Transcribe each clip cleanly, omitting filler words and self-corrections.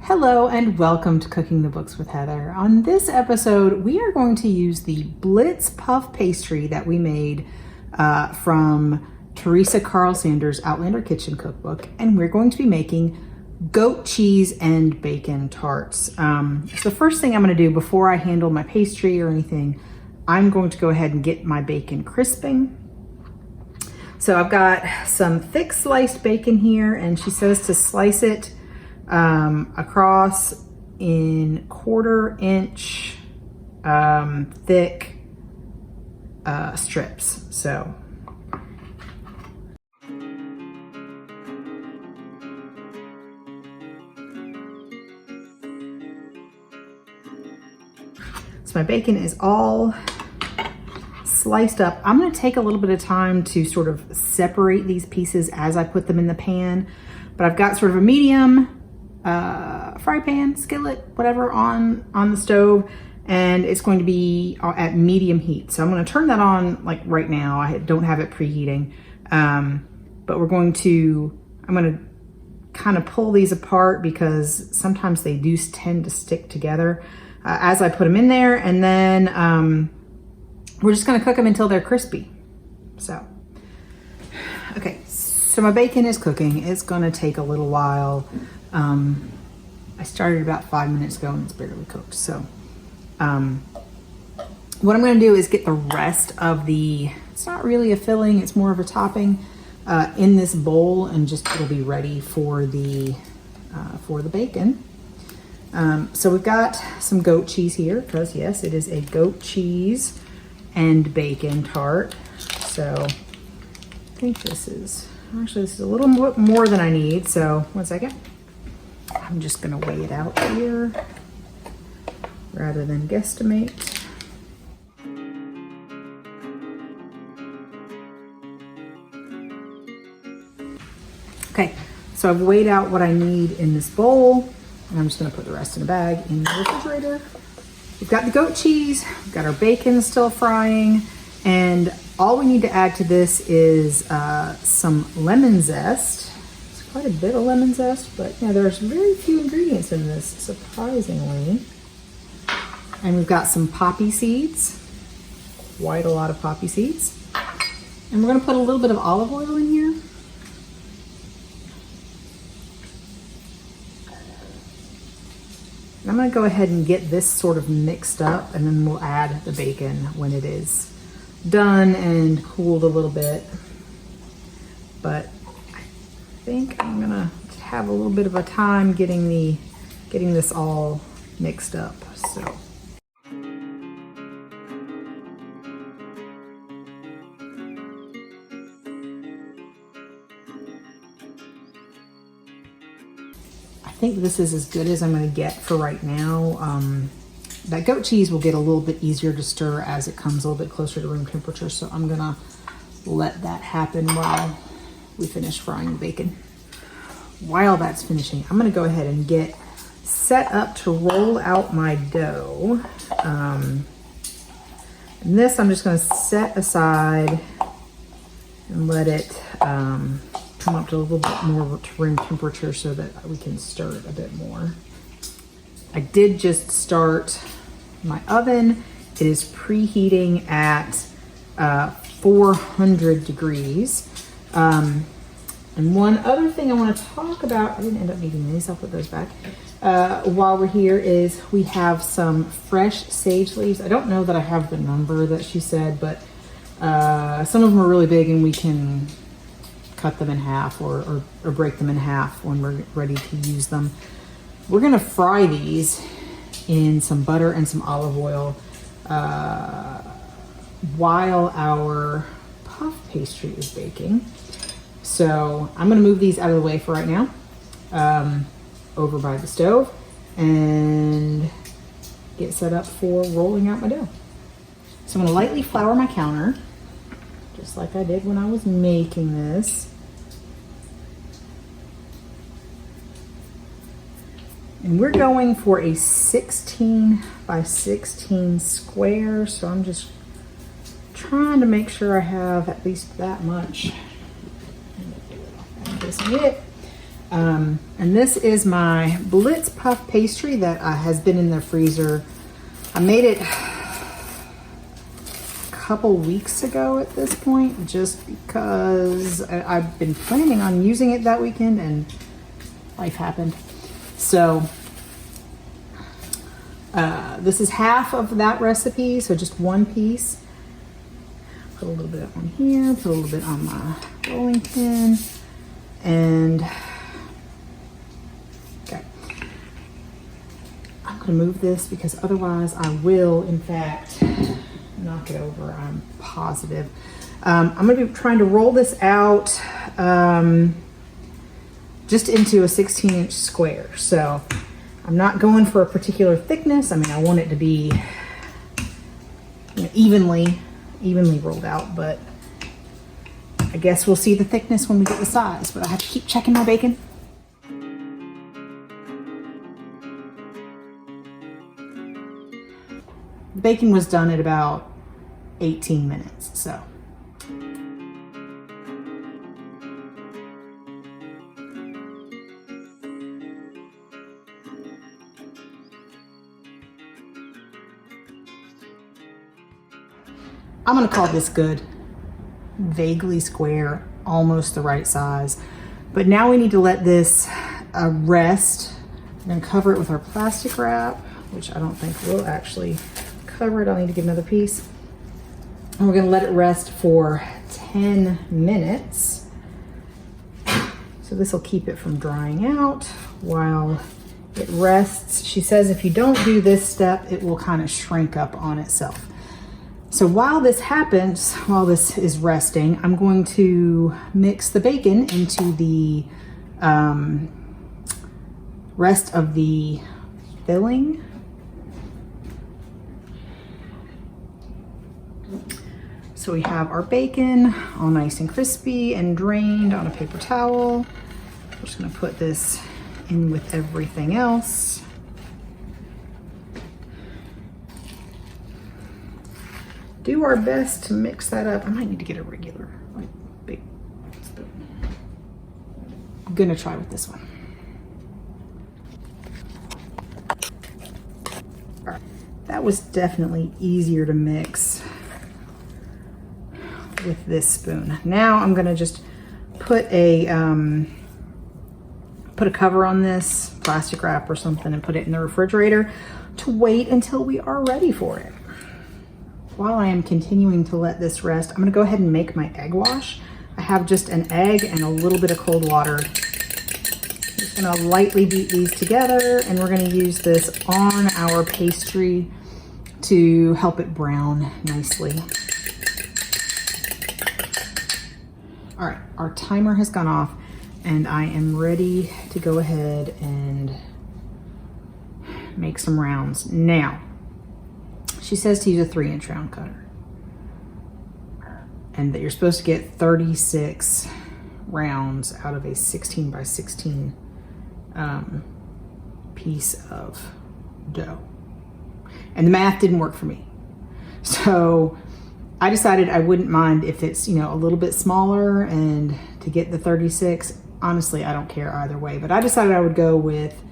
Hello and welcome to Cooking the Books with Heather. On this episode, we are going to use the Blitz Puff pastry that we made from Teresa Carle-Sanders' Outlander Kitchen Cookbook, and we're going to be making goat cheese and bacon tarts. So the first thing I'm going to do before I handle my pastry or anything, I'm going to go ahead and get my bacon crisping. So I've got some thick sliced bacon here, and she says to slice it across in 1/4 inch thick strips. So my bacon is all sliced up. I'm going to take a little bit of time to sort of separate these pieces as I put them in the pan, but I've got sort of a medium fry pan, skillet, whatever on the stove, and it's going to be at medium heat. So I'm going to turn that on like right now. I don't have it preheating, but I'm going to kind of pull these apart because sometimes they do tend to stick together as I put them in there, and then we're just going to cook them until they're crispy. So, okay, so my bacon is cooking. It's going to take a little while. I started about 5 minutes ago and it's barely cooked. So what I'm going to do is get the rest of it's not really a filling, it's more of a topping in this bowl, and just it'll be ready for the bacon. So we've got some goat cheese here because yes, it is a goat cheese and bacon tart. So I think this is a little more than I need. So 1 second. I'm just going to weigh it out here rather than guesstimate. Okay, so I've weighed out what I need in this bowl, and I'm just going to put the rest in a bag in the refrigerator. We've got the goat cheese, we've got our bacon still frying, and all we need to add to this is some lemon zest. Quite a bit of lemon zest, but yeah, there's very few ingredients in this, surprisingly. And we've got some poppy seeds, quite a lot of poppy seeds. And we're gonna put a little bit of olive oil in here. And I'm gonna go ahead and get this sort of mixed up, and then we'll add the bacon when it is done and cooled a little bit. But I think I'm gonna have a little bit of a time getting this all mixed up. So I think this is as good as I'm gonna get for right now. That goat cheese will get a little bit easier to stir as it comes a little bit closer to room temperature, so I'm gonna let that happen while we finish frying the bacon. While that's finishing, I'm gonna go ahead and get set up to roll out my dough. And this I'm just gonna set aside and let it come up to a little bit more room temperature so that we can stir it a bit more. I did just start my oven. It is preheating at 400 degrees. And one other thing I want to talk about, I didn't end up needing these, I'll put those back, while we're here, is we have some fresh sage leaves. I don't know that I have the number that she said, but some of them are really big and we can cut them in half or break them in half when we're ready to use them. We're gonna fry these in some butter and some olive oil while our puff pastry is baking. So I'm gonna move these out of the way for right now, over by the stove, and get set up for rolling out my dough. So I'm gonna lightly flour my counter, just like I did when I was making this. And we're going for a 16 by 16 square, so I'm just trying to make sure I have at least that much. In case I need it. And this is my Blitz Puff pastry that has been in the freezer. I made it couple weeks ago at this point, just because I've been planning on using it that weekend and life happened. So this is half of that recipe, so just one piece. Put a little bit on here, put a little bit on my rolling pin, and okay. I'm gonna move this because otherwise I will, in fact, knock it over, I'm positive. I'm gonna be trying to roll this out just into a 16-inch square. So I'm not going for a particular thickness. I mean, I want it to be, you know, evenly rolled out, but I guess we'll see the thickness when we get the size, but I have to keep checking my bacon. The bacon was done at about 18 minutes, so. I'm gonna call this good. Vaguely square, almost the right size. But now we need to let this rest. I'm gonna cover it with our plastic wrap, which I don't think will actually cover it. I'll need to get another piece. And we're gonna let it rest for 10 minutes. So this will keep it from drying out while it rests. She says if you don't do this step, it will kind of shrink up on itself. So while this happens, while this is resting, I'm going to mix the bacon into the rest of the filling. So we have our bacon all nice and crispy and drained on a paper towel. We're just gonna put this in with everything else. Do our best to mix that up. I might need to get a regular, like, big spoon. I'm gonna try with this one. All right. That was definitely easier to mix with this spoon. Now I'm gonna just put a cover on this, plastic wrap or something, and put it in the refrigerator to wait until we are ready for it. While I am continuing to let this rest, I'm gonna go ahead and make my egg wash. I have just an egg and a little bit of cold water. Just gonna lightly beat these together, and we're gonna use this on our pastry to help it brown nicely. All right, our timer has gone off, and I am ready to go ahead and make some rounds. Now, she says to use a 3-inch round cutter, and that you're supposed to get 36 rounds out of a 16 by 16 piece of dough. And the math didn't work for me. So I decided I wouldn't mind if it's, you know, a little bit smaller, and to get the 36, honestly, I don't care either way, but I decided I would go with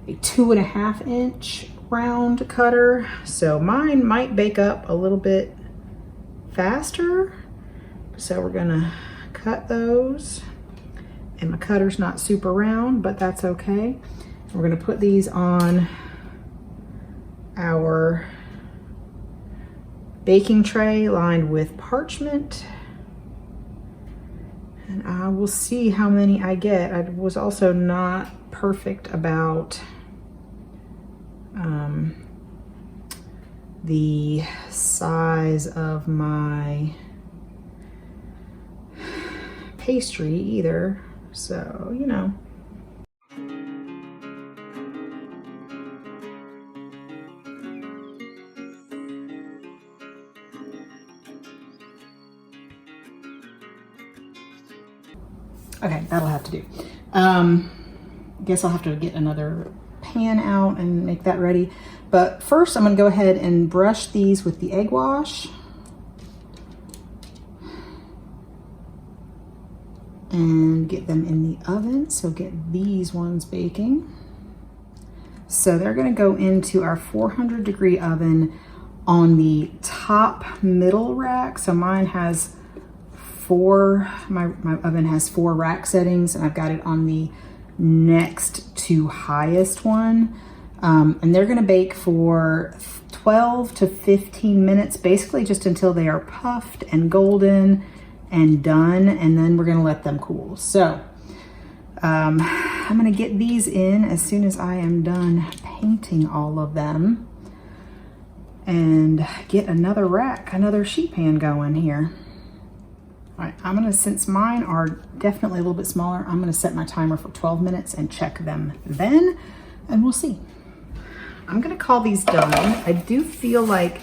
a 2.5-inch round cutter. So mine might bake up a little bit faster. So we're gonna cut those, and my cutter's not super round, but that's okay. We're gonna put these on our baking tray lined with parchment, and I will see how many I get. I was also not perfect about the size of my pastry either, so you know. Okay, that'll have to do. Guess I'll have to get another pan out and make that ready. But first I'm gonna go ahead and brush these with the egg wash. and get them in the oven. So get these ones baking. So they're gonna go into our 400-degree oven on the top middle rack. So mine has my oven has 4 rack settings, and I've got it on the next to highest one. And they're gonna bake for 12 to 15 minutes, basically just until they are puffed and golden and done, and then we're gonna let them cool. So I'm gonna get these in as soon as I am done painting all of them and get another rack, another sheet pan going here. All right, since mine are definitely a little bit smaller, I'm gonna set my timer for 12 minutes and check them then, and we'll see. I'm gonna call these done. I do feel like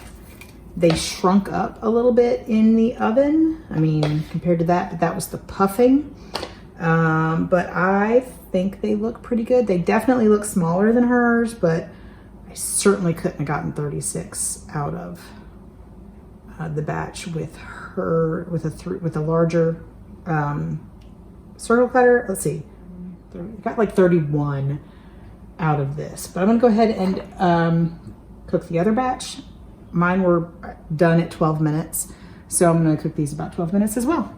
they shrunk up a little bit in the oven. I mean, compared to that, but that was the puffing. But I think they look pretty good. They definitely look smaller than hers, but I certainly couldn't have gotten 36 out of the batch with her, with a larger circle cutter. Let's see, got like 31 out of this, but I'm gonna go ahead and cook the other batch. Mine were done at 12 minutes, so I'm gonna cook these about 12 minutes as well.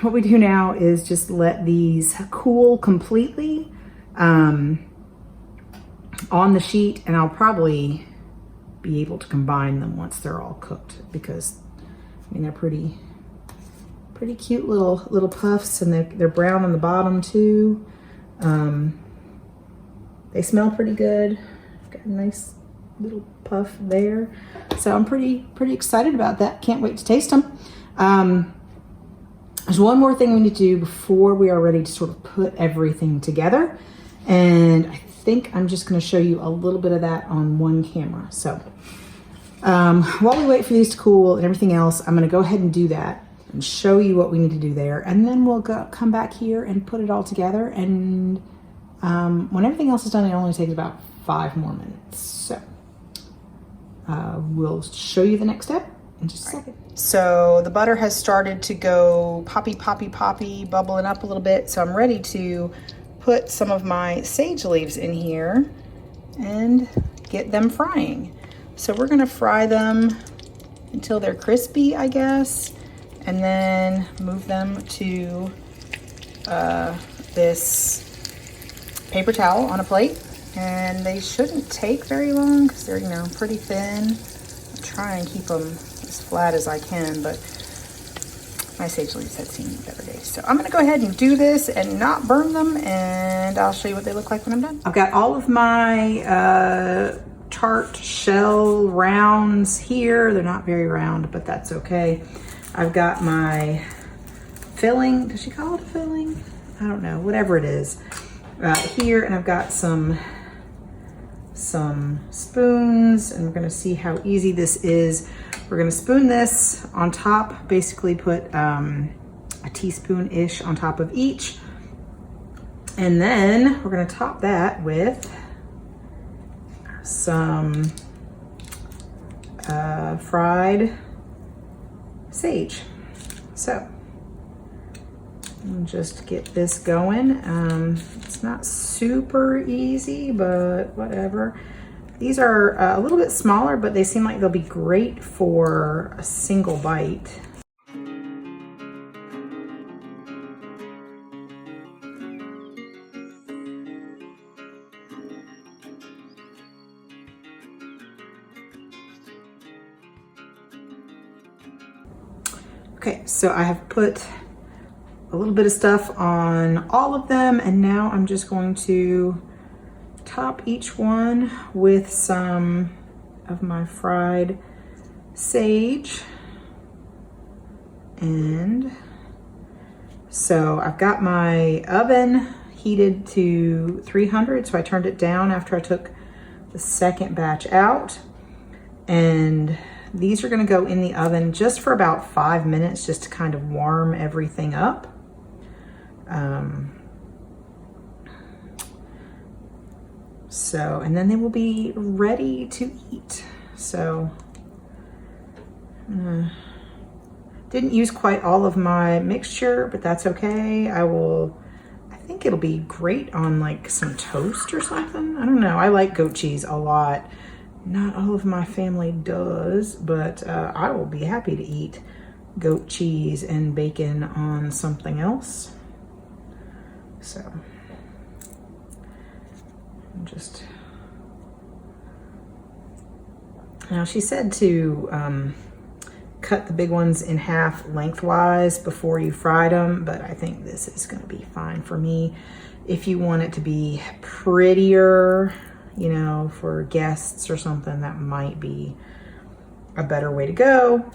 What we do now is just let these cool completely on the sheet, and I'll probably be able to combine them once they're all cooked, because I mean, they're pretty cute little puffs, and they're brown on the bottom too. They smell pretty good. I've got a nice little puff there. So I'm pretty excited about that. Can't wait to taste them. There's one more thing we need to do before we are ready to sort of put everything together. And I think I'm just gonna show you a little bit of that on one camera. So while we wait for these to cool and everything else, I'm gonna go ahead and do that and show you what we need to do there. And then we'll come back here and put it all together. And when everything else is done, it only takes about 5 more minutes. So we'll show you the next step in just a second. So the butter has started to go poppy, bubbling up a little bit. So I'm ready to put some of my sage leaves in here and get them frying. So we're gonna fry them until they're crispy, I guess, and then move them to this paper towel on a plate. And they shouldn't take very long because they're, you know, pretty thin. I try and keep them as flat as I can, but my sage leaves had seen better days. So I'm gonna go ahead and do this and not burn them, and I'll show you what they look like when I'm done. I've got all of my tart shell rounds here. They're not very round, but that's okay. I've got my filling. Does she call it a filling? I don't know, whatever it is. Here, and I've got some spoons, and we're gonna see how easy this is. We're gonna spoon this on top, basically put a teaspoon-ish on top of each. And then we're gonna top that with some fried sage. So just get this going. It's not super easy, but whatever. These are a little bit smaller, but they seem like they'll be great for a single bite. Okay, so I have put a little bit of stuff on all of them, and now I'm just going to top each one with some of my fried sage. And so I've got my oven heated to 300, so I turned it down after I took the second batch out. And these are gonna go in the oven just for about 5 minutes, just to kind of warm everything up. And then they will be ready to eat. So I'm gonna Didn't use quite all of my mixture, but that's okay. I think it'll be great on like some toast or something. I don't know. I like goat cheese a lot. Not all of my family does, but I will be happy to eat goat cheese and bacon on something else. So just, now she said to cut the big ones in half lengthwise before you fried them, but I think this is going to be fine for me. If you want it to be prettier, you know, for guests or something, that might be a better way to go.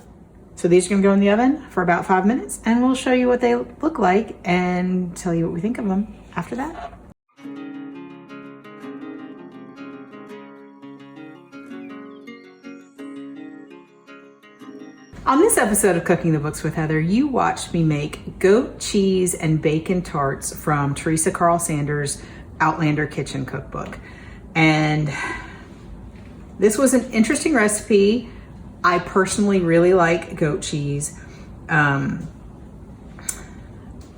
So these are going to go in the oven for about 5 minutes, and we'll show you what they look like and tell you what we think of them after that. On this episode of Cooking the Books with Heather, you watched me make goat cheese and bacon tarts from Teresa Carle-Sanders' Outlander kitchen cookbook. And this was an interesting recipe. I personally really like goat cheese.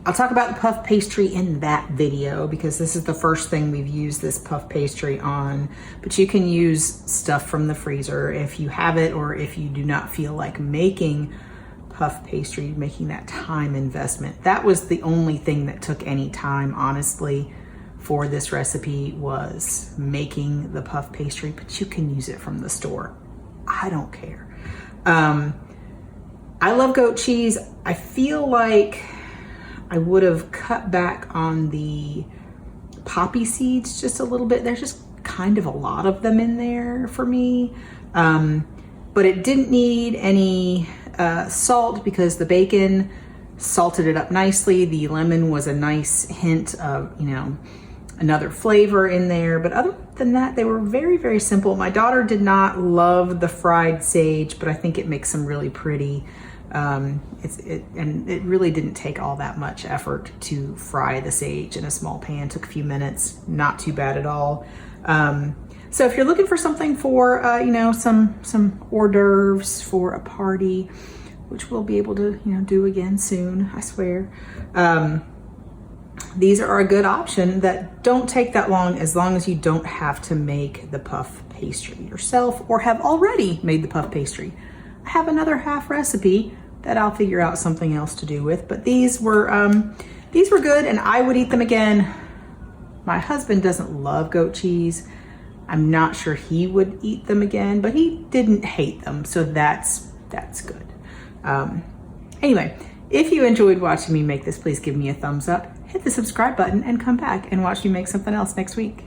I'll talk about the puff pastry in that video because this is the first thing we've used this puff pastry on, but you can use stuff from the freezer if you have it, or if you do not feel like making puff pastry, making that time investment. That was the only thing that took any time, honestly, for this recipe, was making the puff pastry, but you can use it from the store. I don't care. I love goat cheese. I feel like I would have cut back on the poppy seeds just a little bit. There's just kind of a lot of them in there for me. But it didn't need any salt because the bacon salted it up nicely. The lemon was a nice hint of, you know, another flavor in there. But other than that, they were very, very simple. My daughter did not love the fried sage, but I think it makes them really pretty. And it really didn't take all that much effort to fry the sage in a small pan. It took a few minutes, not too bad at all. So if you're looking for something for, you know, some hors d'oeuvres for a party, which we'll be able to, you know, do again soon, I swear. These are a good option that don't take that long, as long as you don't have to make the puff pastry yourself or have already made the puff pastry. I have another half recipe that I'll figure out something else to do with, but these were good and I would eat them again. My husband doesn't love goat cheese. I'm not sure he would eat them again, but he didn't hate them, so that's good. Anyway, if you enjoyed watching me make this, please give me a thumbs up, hit the subscribe button, and come back and watch me make something else next week.